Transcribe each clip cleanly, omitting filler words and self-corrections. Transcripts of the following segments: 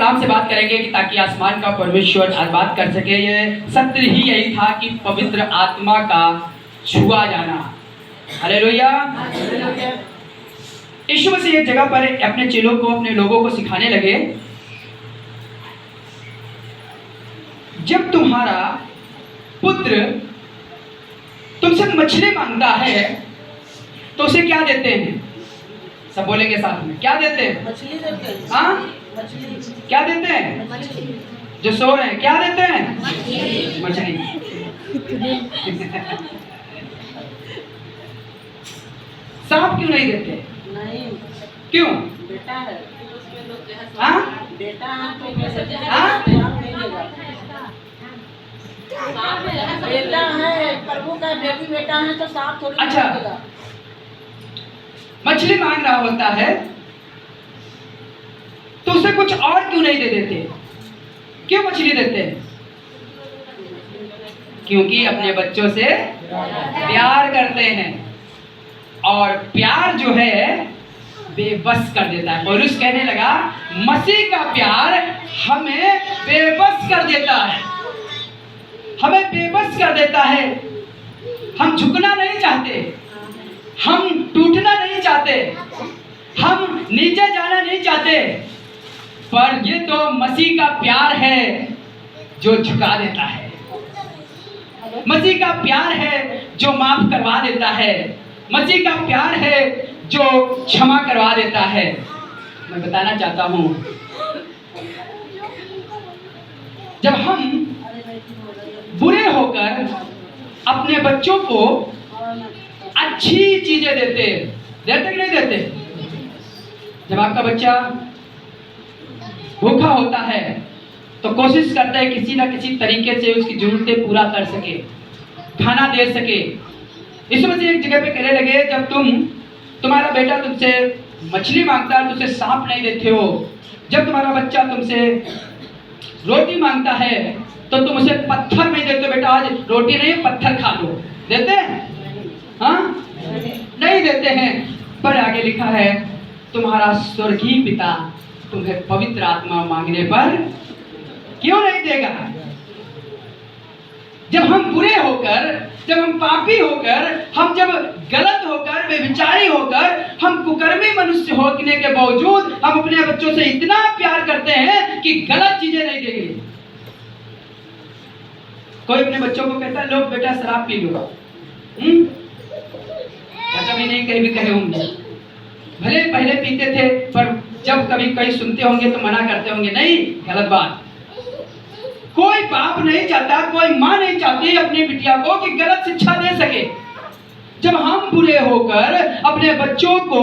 आराम से बात करेंगे कि ताकि आसमान का परमेश्वर आज बात कर सके। ये सत्य ही यही था कि पवित्र आत्मा का छुआ जाना। हालेलुया। यीशु मसीह एक जगह पर अपने चेलों को, अपने लोगों को सिखाने लगे, जब तुम्हारा पुत्र तुमसे मछली मांगता है तो उसे क्या देते हैं? सब बोलेंगे साथ में, क्या देते हैं? मछली देते हैं। हाँ, मछली। क्या देते हैं? मछली। जो सो रहे हैं क्या देते हैं? मछली। सांप क्यों नहीं देते? नहीं, क्यों? बेटा है। हाँ? बेटा है तो हाँ? बेटा है, प्रभु का बेबी बेटा है तो सांप थोड़ी अच्छा। देगा। मछली मांग रहा होता है तो उसे कुछ और क्यों नहीं दे देते? क्यों मछली देते हैं? क्योंकि अपने बच्चों से प्यार करते हैं, और प्यार जो है बेबस कर देता है। पौलुस कहने लगा, मसीह का प्यार हमें बेबस कर देता है, हमें बेबस कर देता है। हम झुकना नहीं चाहते, हम टूटना नहीं चाहते, हम नीचे जाना नहीं चाहते, पर ये तो मसीह का प्यार है जो झुका देता है। मसीह का प्यार है जो माफ करवा देता है। मसीह का प्यार है जो क्षमा करवा देता है। मैं बताना चाहता हूं, जब हम बुरे होकर अपने बच्चों को अच्छी चीजें देते कि नहीं देते? जब आपका बच्चा भूखा होता है तो कोशिश करता है किसी ना किसी तरीके से उसकी जरूरतें पूरा कर सके, खाना दे सके। यीशु मसीह एक जगह पे कहने लगे, जब तुम्हारा बेटा तुमसे मछली मांगता है तो उसे सांप नहीं देते हो, जब तुम्हारा बच्चा तुमसे रोटी मांगता है तो तुम उसे पत्थर नहीं देते, बेटा आज रोटी नहीं पत्थर खा लो। देते हैं? हाँ, नहीं देते हैं। पर आगे लिखा है, तुम्हारा स्वर्गीय पिता तुम्हें पवित्र आत्मा मांगने पर क्यों नहीं देगा? जब हम बुरे होकर, जब हम पापी होकर, हम जब गलत होकर, बेविचारी होकर, हम कुकर्मी मनुष्य होने के बावजूद हम अपने बच्चों से इतना प्यार करते हैं कि गलत चीजें नहीं देंगे। कोई अपने बच्चों को कहता है, लो बेटा शराब पी लो। चाचा भी नहीं, कहीं भी कहे होंगे, भले पहले पीते थे पर जब कभी कहीं सुनते होंगे तो मना करते होंगे, नहीं, गलत बात। कोई बाप नहीं चाहता, कोई माँ नहीं चाहती अपनी बिटिया को कि गलत शिक्षा दे सके। जब हम बुरे होकर अपने बच्चों को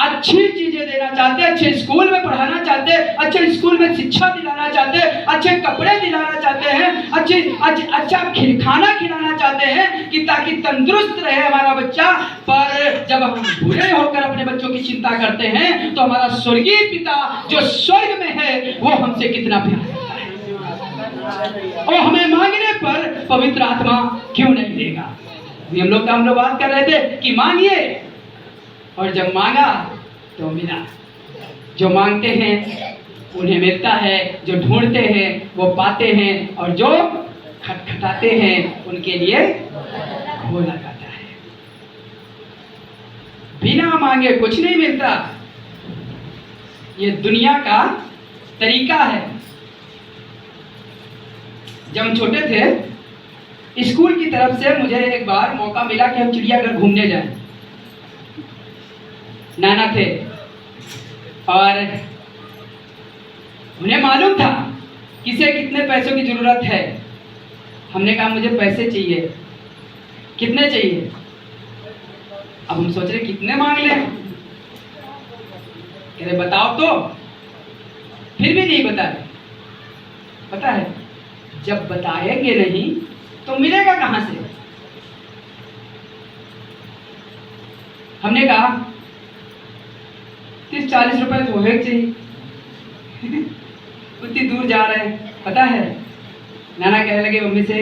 अच्छी चीजें देना चाहते, अच्छे स्कूल में पढ़ाना चाहते, अच्छे स्कूल में शिक्षा दिलाना चाहते, अच्छे कपड़े दिलाना चाहते हैं, अच्छा खाना खिलाना चाहते हैं कि ताकि तंदुरुस्त रहे हमारा बच्चा, पर जब हम बुरे होकर अपने बच्चों की चिंता करते हैं तो हमारा स्वर्गीय पिता जो स्वर्ग में है वो हमसे कितना प्यार करता है, और हमें मांगने पर पवित्र आत्मा क्यों नहीं देगा? हम लोग बात कर रहे थे कि मांगिए, और जब मांगा तो मिला। जो मांगते हैं उन्हें मिलता है, जो ढूंढते हैं वो पाते हैं, और जो खटखटाते हैं उनके लिए खोला जाता है। बिना मांगे कुछ नहीं मिलता। ये दुनिया का तरीका है। जब हम छोटे थे, स्कूल की तरफ से मुझे एक बार मौका मिला कि हम चिड़ियाघर घूमने जाएं। नाना थे और उन्हें मालूम था किसे कितने पैसों की जरूरत है। हमने कहा मुझे पैसे चाहिए। कितने चाहिए? अब हम सोच रहे कितने मांग लें। कह रहे बताओ तो। फिर भी नहीं बताए। पता है, जब बताएंगे नहीं तो मिलेगा कहां से? हमने कहा 30-40 रुपए तो होने चाहिए। उतनी दूर जा रहे हैं। पता है, नाना कहने लगे मम्मी से,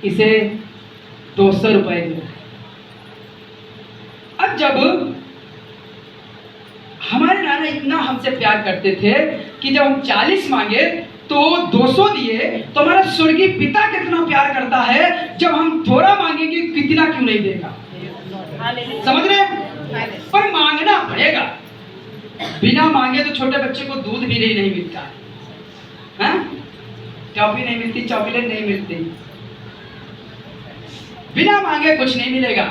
इसे 200 रुपए दो। अब जब हमारे नाना इतना हमसे प्यार करते थे कि जब हम 40 मांगे तो 200 दिए, तो हमारा स्वर्गीय पिता कितना प्यार करता है, जब हम थोड़ा मांगेंगे कितना क्यों नहीं देगा। समझ रहे हैं? पर मांगना पड़ेगा। बिना मांगे तो छोटे बच्चे को दूध भी नहीं मिलता है, टॉफी नहीं मिलती, चॉकलेट नहीं मिलती, बिना मांगे कुछ नहीं मिलेगा।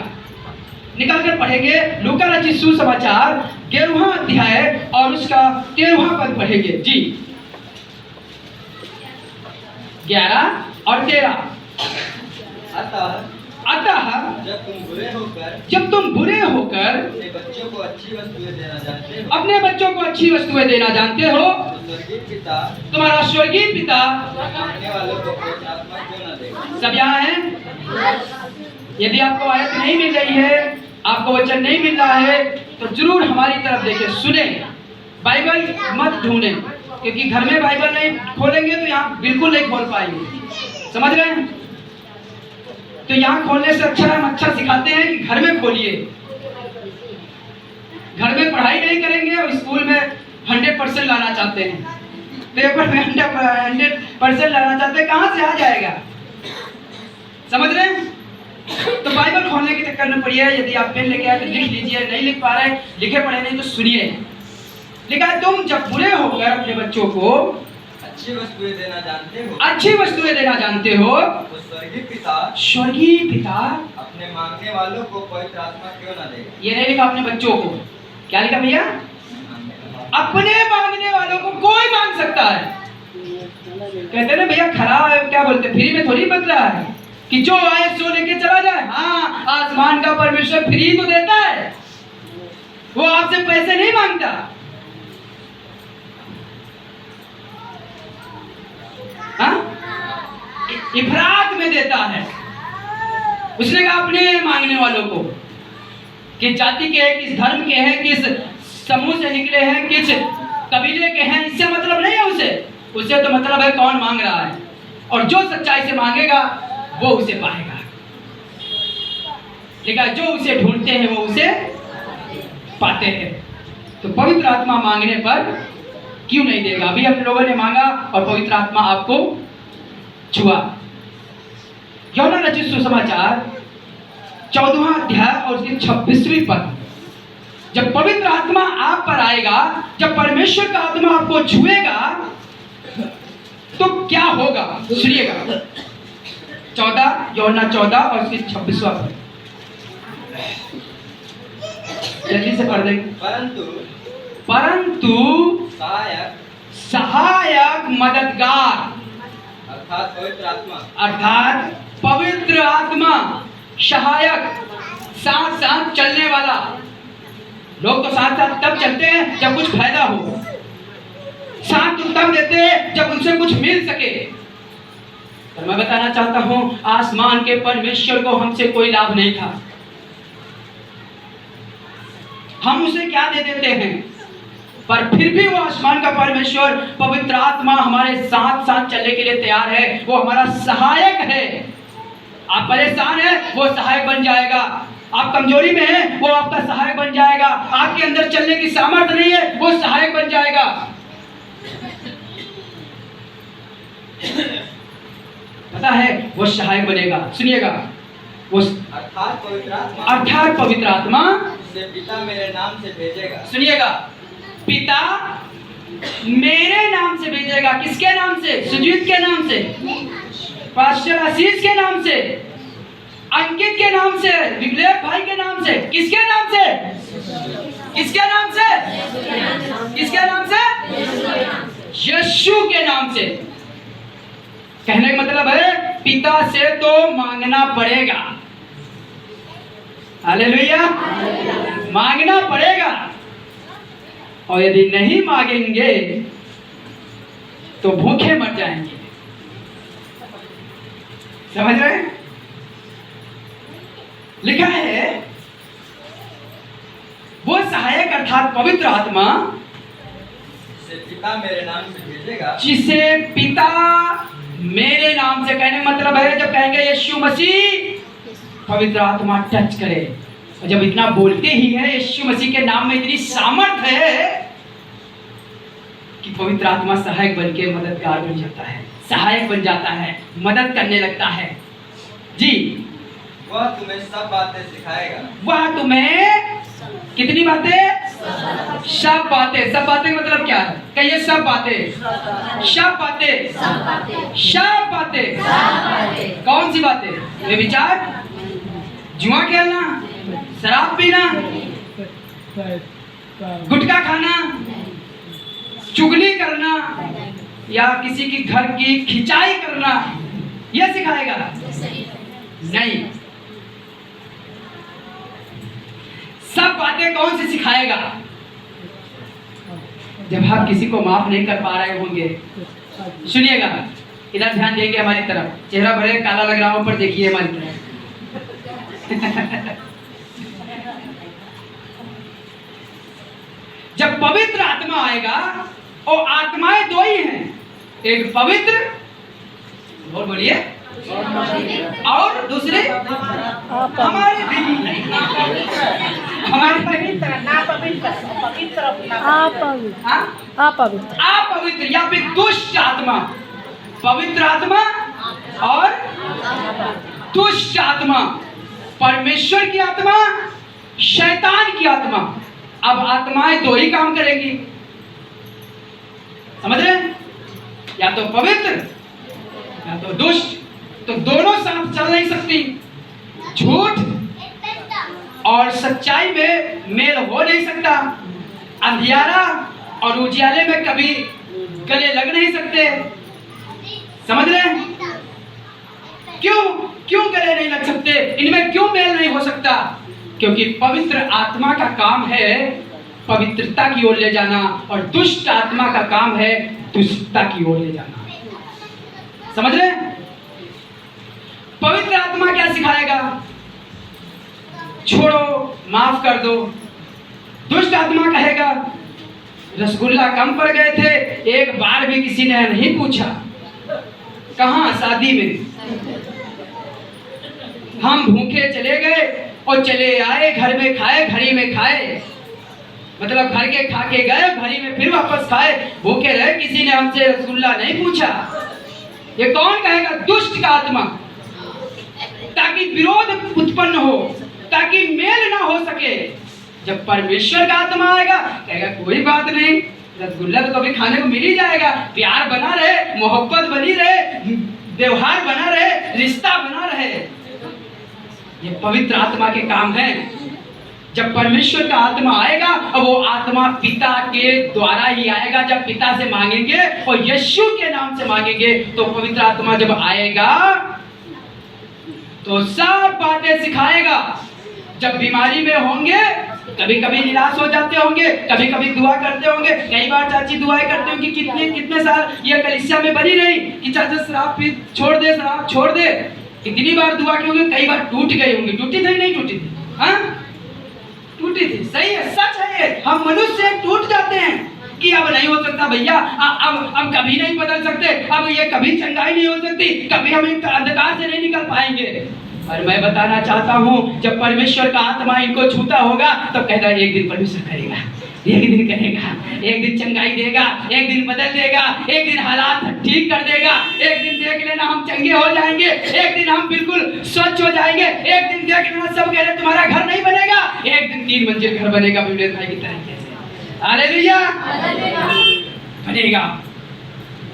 निकल कर पढ़ेंगे लूका रचित सुसमाचार 11वां अध्याय और उसका 13वां पद पढ़ेंगे जी। 11 और 13। अतः जब तुम बुरे होकर अपने बच्चों को अच्छी वस्तुएं देना जानते हो, तो स्वर्गीय पिता तुम्हारा स्वर्गीय पिता मांगने वालों को पवित्र आत्मा क्यों न देगा। सब यहाँ है। यदि आपको आयत नहीं मिल रही है, आपको वचन नहीं मिल रहा है, तो जरूर हमारी तरफ देखें, सुने, बाइबल मत ढूंढें, क्योंकि घर में बाइबल नहीं खोलेंगे तो यहाँ बिल्कुल नहीं खोल पाएंगे। समझ रहे हैं? तो यहाँ खोलने से अच्छा हम अच्छा सिखाते हैं कि घर में खोलिए। घर में पढ़ाई नहीं करेंगे और स्कूल में 100% लाना चाहते हैं, पेपर में 100% लाना चाहते हैं, कहाँ से आ जाएगा। समझ रहे हैं? तो बाइबल खोलने के चक्कर में पड़िए। यदि आप पेन लेके आए तो लिख लीजिए, नहीं लिख पा रहे लिखे पढ़े नहीं तो सुनिए। लिखा है, तुम जब बुरे होकर अपने बच्चों को अच्छी वस्तुएं देना जानते हो, तो स्वर्गीय पिता अपने मांगने वालों को पवित्र आत्मा क्यों न देगा। ये नहीं लिखा अपने बच्चों को, क्या लिखा भैया? अपने मांगने वालों को कोई मांग सकता है। कहते ना भैया खराब है, क्या बोलते, फ्री में थोड़ी बच रहा है कि जो आए सो लेके चला जाए। हाँ, आसमान का परमेश्वर फ्री तो देता है, वो आपसे पैसे नहीं मांगता। हाँ? इफरात में देता है। उसने कहा अपने मांगने वालों को, किस जाति के हैं, किस धर्म के हैं, किस समूह से निकले हैं, किस कबीले के हैं, इससे मतलब नहीं है उसे तो मतलब है कौन मांग रहा है, और जो सच्चाई से मांगेगा वो उसे पाएगा। लेकिन जो उसे ढूंढते हैं वो उसे पाते हैं। तो पवित्र आत्मा मांगने पर क्यों नहीं देगा। अभी हम लोगों ने मांगा और पवित्र आत्मा आपको छुआ। यूहन्ना रचित सुसमाचार 14वां अध्याय और उसकी 26वीं पद। जब पवित्र आत्मा आप पर आएगा, जब परमेश्वर का आत्मा आपको छुएगा, तो क्या होगा सुनिएगा। 14 यूहन्ना 14 और उसकी 26वां पद जल्दी से पढ़ देंगे। परंतु सहायक मददगार अर्थात पवित्र आत्मा, सहायक, साथ साथ चलने वाला। लोग तो साथ साथ तब चलते हैं जब कुछ फायदा हो, साथ तो तब देते हैं जब उनसे कुछ मिल सके। तो मैं बताना चाहता हूं, आसमान के परमेश्वर को हमसे कोई लाभ नहीं था। हम उसे क्या दे देते हैं, पर फिर भी वो आसमान का परमेश्वर पवित्र आत्मा हमारे साथ साथ चलने के लिए तैयार है। वो हमारा सहायक है। आप परेशान हैं, वो सहायक बन जाएगा। आप कमजोरी में हैं, वो आपका सहायक बन जाएगा। आपके अंदर चलने की सामर्थ्य नहीं है, वो सहायक बन जाएगा। पता है, वो सहायक बनेगा। सुनिएगा, वो अर्थात पवित्र आत्मा पिता मेरे नाम से भेजेगा। सुनिएगा, पिता मेरे नाम से भेजेगा। किसके नाम से? सुजीत के नाम से, पास्टर आशीष के नाम से, अंकित के नाम से, विवेक भाई के नाम से। किसके नाम से? किसके नाम से? किसके नाम से? यीशु के नाम से। कहने का मतलब है पिता से तो मांगना पड़ेगा। हालेलुया, मांगना पड़ेगा। और यदि नहीं मांगेंगे तो भूखे मर जाएंगे। समझ रहे हैं? लिखा है, वो सहायक अर्थात पवित्र आत्मा पिता मेरे नाम से भेजेगा, जिसे पिता मेरे नाम से। कहने का मतलब है, जब कहेंगे यीशु मसीह, पवित्र आत्मा टच करे। और जब इतना बोलते ही है, यीशु मसीह के नाम में इतनी सामर्थ है, कि पवित्र आत्मा सहायक बन के मददगार बन जाता है, सहायक बन जाता है, मदद करने लगता है। जी, वह तुम्हें सब बातें सिखाएगा। वह तुम्हें कितनी बातें? सब बातें। सब बातें मतलब क्या है? कहिए सब बातें। सब बातें। सब बातें। कौन सी बातें? व्यभिचार, जुआ खेलना, शराब पीना, गुटखा खाना, चुगली करना या किसी की घर की खिंचाई करना, यह सिखाएगा? नहीं। सब बातें कौन सी सिखाएगा? जब आप किसी को माफ नहीं कर पा रहे होंगे, सुनिएगा, इधर ध्यान देंगे हमारी तरफ, चेहरा बड़े काला लग रहा हो पर देखिए हमारी तरफ। जब पवित्र आत्मा आएगा, और आत्माएं दो ही हैं, एक पवित्र, और बोलिए, और दूसरे हमारे अपवित्र या फिर दुष्ट आत्मा। पवित्र आत्मा और दुष्ट आत्मा, परमेश्वर की आत्मा, शैतान की आत्मा। अब आत्माएं दो ही काम करेंगी, समझ रहे हैं? या तो पवित्र या तो दुष्ट, तो दोनों साथ चल नहीं सकती। झूठ और सच्चाई में मेल हो नहीं सकता। अंधियारा और उजियाले में कभी गले लग नहीं सकते, समझ रहे हैं? क्यों गले नहीं लग सकते? इनमें क्यों मेल नहीं हो सकता? क्योंकि पवित्र आत्मा का काम है पवित्रता की ओर ले जाना, और दुष्ट आत्मा का काम है दुष्टता की ओर ले जाना। समझ रहे हैं? पवित्र आत्मा क्या सिखाएगा? छोड़ो, माफ कर दो। दुष्ट आत्मा कहेगा, रसगुल्ला कम पड़ गए थे, एक बार भी किसी ने नहीं पूछा। कहाँ? शादी में हम भूखे चले गए और चले आए, घर में खाए, घड़ी में खाए, मतलब घर के खा के गए, घड़ी में फिर वापस खाए, भूखे रहे, किसी ने हमसे रसगुल्ला नहीं पूछा। ये कौन कहेगा? दुष्ट का आत्मा, ताकि विरोध उत्पन्न हो, ताकि मेल ना हो सके। जब परमेश्वर का आत्मा आएगा, कहेगा कोई बात नहीं, रसगुल्ला तो कभी खाने को मिल ही जाएगा, प्यार बना रहे, मोहब्बत बनी रहे, व्यवहार बना रहे, रिश्ता बना रहे। ये पवित्र आत्मा के काम है। जब परमेश्वर का आत्मा आएगा, और वो आत्मा पिता के द्वारा ही आएगा। जब पिता से मांगेंगे और यीशु के नाम से मांगेंगे, तो पवित्र आत्मा जब आएगा तो सब बातें सिखाएगा। जब बीमारी में होंगे, कभी कभी निराश हो जाते होंगे, कभी कभी दुआ करते होंगे। कई बार चाची दुआएं करते होंगे, कितने साल ये कलीसिया में बनी रही कि चाचा शराब पी छोड़ दे, शराब छोड़ दे। कितनी बार दुआ की होंगी, कई बार टूट गई होंगी। टूटी थी नहीं टूटी थी? हाँ, टूटी थी। सही है, सच है ये। हम मनुष्य टूट जाते हैं कि अब नहीं हो सकता भैया, अब कभी नहीं बदल सकते, अब ये कभी चंगाई नहीं हो सकती, कभी हम इन अंधकार से नहीं निकल पाएंगे। और मैं बताना चाहता हूँ, जब परमेश्वर का आत्मा इनको छूता होगा, तो कहता एक दिन परमेश्वर करेगा, एक दिन करेगा, एक दिन चंगाई देगा, एक दिन बदल देगा, एक दिन हालात ठीक कर देगा, एक दिन देख लेना हम चंगे हो जाएंगे, एक दिन हम बिल्कुल स्वच्छ हो जाएंगे, एक दिन देख लेना सब कह रहे तुम्हारा घर नहीं बनेगा, एक दिन 3 मंजिल घर बनेगा विवेक भाई की तरीके से। हालेलुया, बनेगा।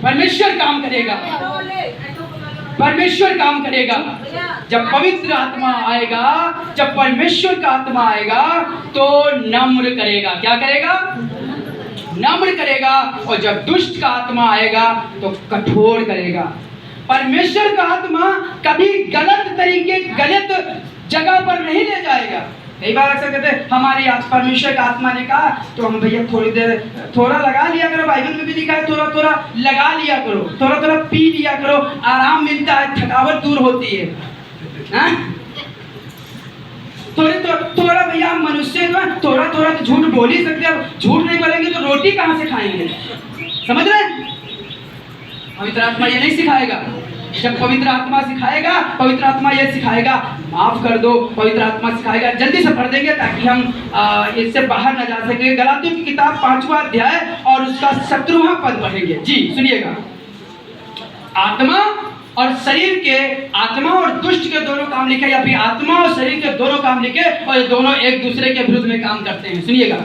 परमेश्वर काम करेगा, परमेश्वर काम करेगा। जब पवित्र आत्मा आएगा, जब परमेश्वर का आत्मा आएगा, तो नम्र करेगा। क्या करेगा? नम्र करेगा। और जब दुष्ट का आत्मा आएगा, तो कठोर करेगा। परमेश्वर का आत्मा कभी गलत तरीके, गलत जगह पर नहीं ले जाएगा। कई बार अक्सर कहते हैं हमारी परमेश्वर का आत्मा ने कहा, तो हम भैया थोड़ी देर थोड़ा लगा लिया करो। बाइबल में भी लिखा है थोड़ा थोड़ा लगा लिया करो, थोड़ा थोड़ा पी लिया करो, आराम मिलता है, थकावट दूर होती है। थोड़ा भैया हम मनुष्य जो है, थोड़ा थोड़ा तो झूठ बोल ही सकते हैं। झूठ नहीं बोलेंगे तो रोटी कहाँ से खाएंगे? समझ रहे हैं? पवित्र आत्मा ये नहीं सिखाएगा जब पवित्र आत्मा सिखाएगा, पवित्र आत्मा ये सिखाएगा माफ कर दो, पवित्र आत्मा सिखाएगा। जल्दी से पढ़ देंगे ताकि हम इससे बाहर न जा सके। गलातियों की किताब 5वां अध्याय और उसका 17वां पद पढ़ेंगे। जी सुनिएगा। आत्मा और शरीर के, आत्मा और दुष्ट के दोनों काम लिखे, या फिर आत्मा और शरीर के दोनों काम लिखे, और ये दोनों एक दूसरे के विरुद्ध में काम करते हैं। सुनिएगा।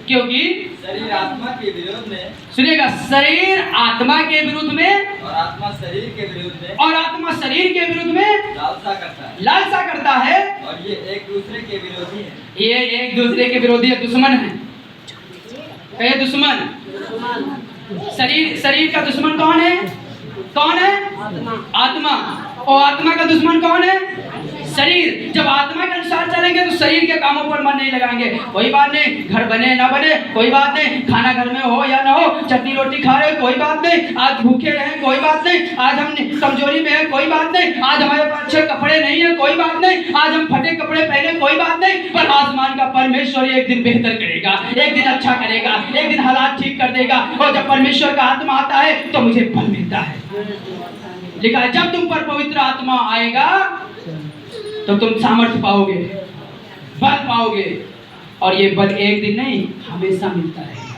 क्योंकि शरीर आत्मा के विरोध में, सुनिएगा, शरीर आत्मा के विरुद्ध में और आत्मा शरीर के विरुद्ध में, और आत्मा शरीर के विरुद्ध में लालसा करता है, और ये एक दूसरे के विरोधी है। ये एक दूसरे के विरोधी है, दुश्मन है। कहे दुश्मन। शरीर का दुश्मन कौन है? कौन है? आत्मा। और आत्मा का दुश्मन कौन है? शरीर। जब आत्मा के अनुसार चलेंगे तो शरीर के कामों पर मन नहीं लगाएंगे। कोई बात नहीं, घर बने ना बने कोई बात नहीं, खाना घर में हो या ना हो, चटनी रोटी खा रहे हो कोई बात नहीं, आज भूखे रहे कोई बात नहीं, आज हम कमजोरी में है कोई बात नहीं, आज हमारे पास अच्छे कपड़े नहीं है कोई बात नहीं, आज हम फटे कपड़े पहने कोई बात नहीं, पर आसमान का परमेश्वर एक दिन बेहतर करेगा, एक दिन अच्छा करेगा, एक दिन हालात ठीक कर देगा। और जब परमेश्वर का आत्मा आता है तो मुझे बल मिलता है। लिखा है जब तुम पर पवित्र आत्मा आएगा तो तुम सामर्थ्य पाओगे, बल पाओगे, और ये बल एक दिन नहीं हमेशा मिलता रहेगा।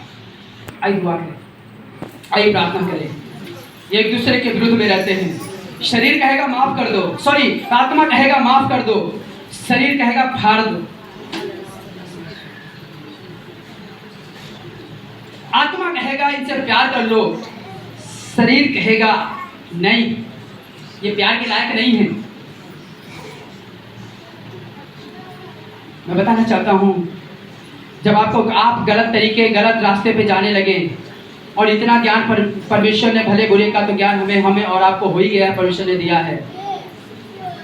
आइए दुआ करें, आइए प्रार्थना करें। ये एक दूसरे के विरुद्ध में रहते हैं। शरीर कहेगा माफ कर दो, सॉरी आत्मा कहेगा माफ कर दो, शरीर कहेगा फाड़ दो। आत्मा कहेगा इनसे प्यार कर लो, शरीर कहेगा नहीं ये प्यार के लायक नहीं है। मैं बताना चाहता हूँ, जब आप गलत तरीके, गलत रास्ते पे जाने लगे, और इतना ज्ञान परमेश्वर ने, भले बुरे का तो ज्ञान हमें और आपको हो ही गया, परमेश्वर ने दिया है।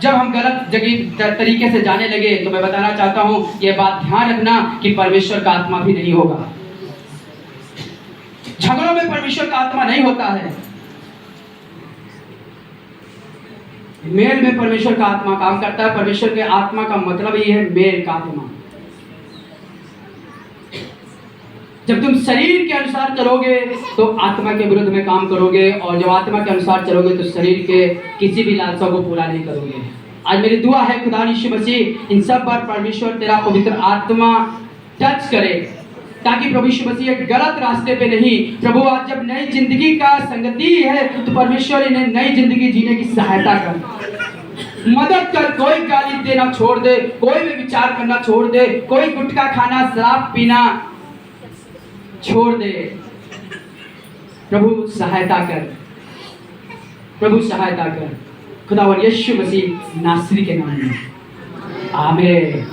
जब हम गलत जगह तरीके से जाने लगे तो मैं बताना चाहता हूँ, ये बात ध्यान रखना कि परमेश्वर का आत्मा भी नहीं होगा। झगड़ों में परमेश्वर का आत्मा नहीं होता है। मेल में परमेश्वर का आत्मा काम करता है। परमेश्वर के आत्मा का मतलब ही है मेल का आत्मा। जब तुम शरीर के अनुसार चलोगे तो आत्मा के विरुद्ध में काम करोगे, और जब आत्मा के अनुसार चलोगे तो शरीर के किसी भी लालसा को पूरा नहीं करोगे। आज मेरी दुआ है खुदा यीशु मसीह इन सब पर परमेश्वर तेरा पवित्र आत्मा टच करे, ताकि प्रभु यीशु मसीह एक गलत रास्ते पे नहीं, प्रभु आज जब नई जिंदगी का संगति है तो परमेश्वर इन्हें नई जिंदगी जीने की सहायता कर, मदद कर। कोई गाली देना छोड़ दे, कोई भी विचार करना छोड़ दे, कोई गुटखा खाना, शराब पीना छोड़ दे। प्रभु सहायता कर, प्रभु सहायता कर। खुदावन यीशु मसीह नासरी के नाम में आमीन।